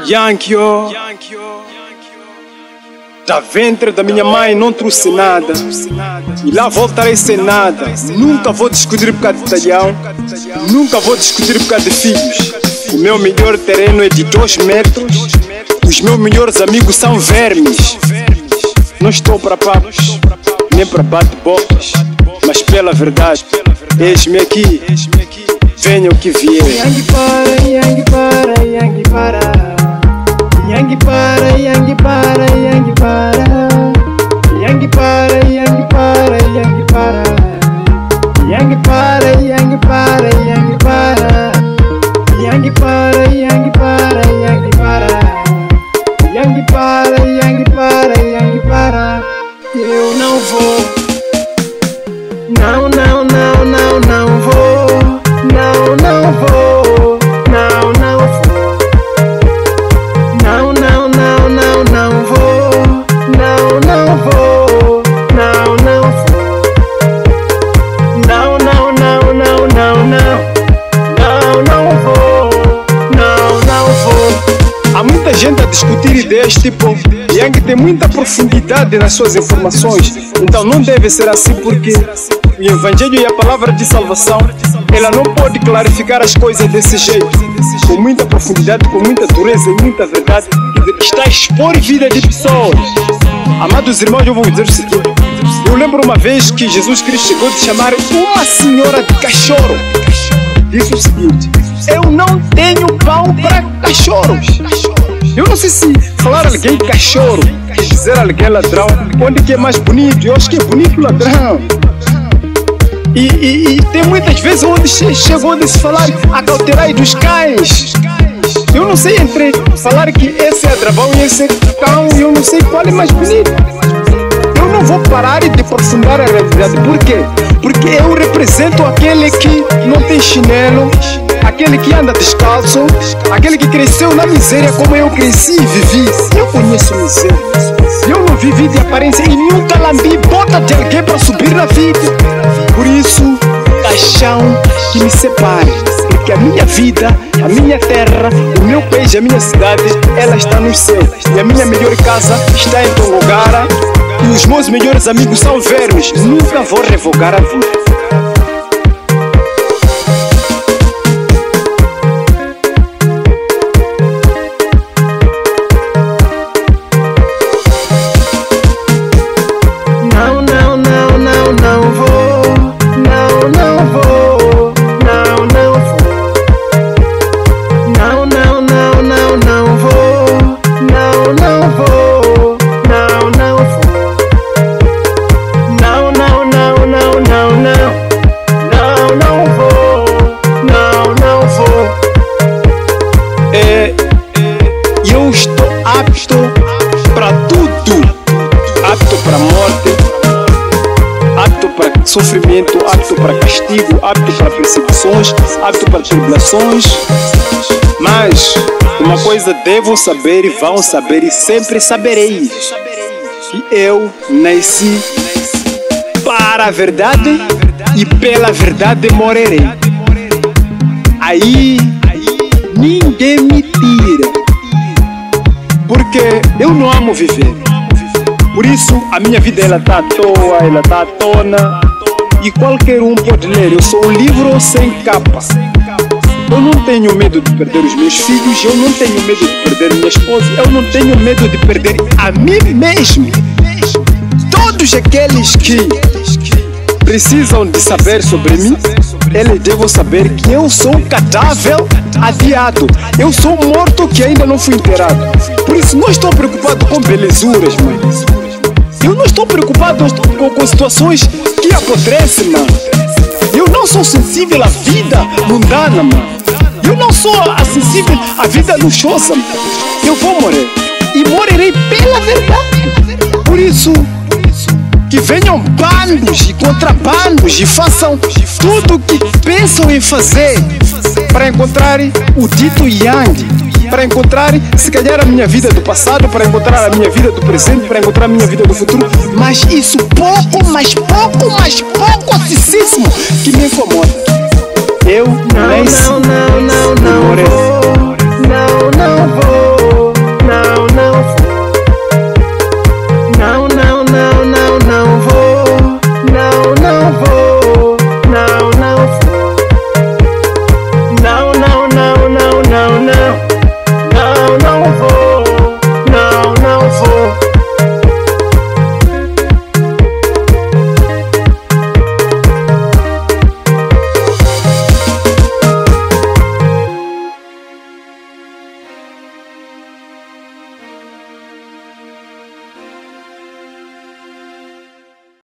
Yankyo, da ventre da minha mãe não trouxe nada, e lá voltarei sem nada. Nunca vou discutir por causa de talhão, nunca vou discutir por causa de filhos. O meu melhor terreno é de 2 metros, os meus melhores amigos são vermes. Não estou para papos, nem para bate-bocas, mas pela verdade, eis-me aqui, venha o que vier. Yangi para, Yangi para, Yangi para, Yangi para, Yangi para, Yangi para, Yangi para, Yangi para, Yangi para, Yangi para, Yangi para, Yangi para, Yangi para, Yangi para, Yangi para, Yangi para, Yangi para, Yangi para. Eu não vou, não, não, não, não, não vou. Não, não vou, não, não vou. Não, não, não, não, não vou. Não, não vou, não, não vou. Não, não, não, não, não, não. Não, não vou, não, não vou. Há muita gente a discutir ideias tipo Yang tem muita profundidade nas suas informações, então não deve ser assim, porque o Evangelho e a palavra de salvação, ela não pode clarificar as coisas desse jeito, com muita profundidade, com muita dureza e muita verdade. Está a expor vida de pessoas. Amados irmãos, eu vou dizer o seguinte: eu lembro uma vez que Jesus Cristo chegou de chamar uma senhora de cachorro. Disse o seguinte: eu não tenho pão para cachorros. Eu não sei se falar alguém cachorro e dizer alguém ladrão, onde que é mais bonito. Eu acho que é bonito ladrão. E tem muitas vezes onde chegou de se falar acauterai dos cães. Eu não sei entre falar que esse é dragão e esse é cão, eu não sei qual é mais bonito. Eu não vou parar de aprofundar a realidade. Por quê? Porque eu represento aquele que não tem chinelo, aquele que anda descalço, aquele que cresceu na miséria como eu cresci e vivi. Eu conheço miséria. Eu não vivi de aparência e nunca lambi bota de alguém para subir na vida. Por isso, caixão que me separe, porque a minha vida, a minha terra, o meu país, a minha cidade, ela está no céu. E a minha melhor casa está em Tongogara, e os meus melhores amigos são vermes. Nunca vou revogar a vida. Eu estou apto para tudo, apto para morte, apto para sofrimento, apto para castigo, apto para perseguições, apto para tribulações. Mas uma coisa devo saber e vão saber e sempre saberei, que eu nasci para a verdade e pela verdade morrerei. Aí ninguém me tira, porque eu não amo viver. Por isso a minha vida ela está à toa, ela está à tona, e qualquer um pode ler. Eu sou um livro sem capa. Eu não tenho medo de perder os meus filhos, eu não tenho medo de perder minha esposa, eu não tenho medo de perder a mim mesmo. Todos aqueles que precisam de saber sobre mim, eles devem saber que eu sou um cadáver adiado. Eu sou um morto que ainda não fui enterrado. Por isso não estou preocupado com belezuras, mano. Eu não estou preocupado com situações que apodrecem, mano. Eu não sou sensível à vida mundana, mano. Eu não sou sensível à vida luxuosa, mano. Eu vou morrer e morrerei pela verdade. Por isso, que venham bandos e contrabandos e façam tudo o que pensam em fazer para encontrar o dito Yang, para encontrar se calhar a minha vida do passado, para encontrar a minha vida do presente, para encontrar a minha vida do futuro. Mas isso pouco, mas pouco, mas pouco assíssimo que me incomoda. Eu não, não, não, não, não,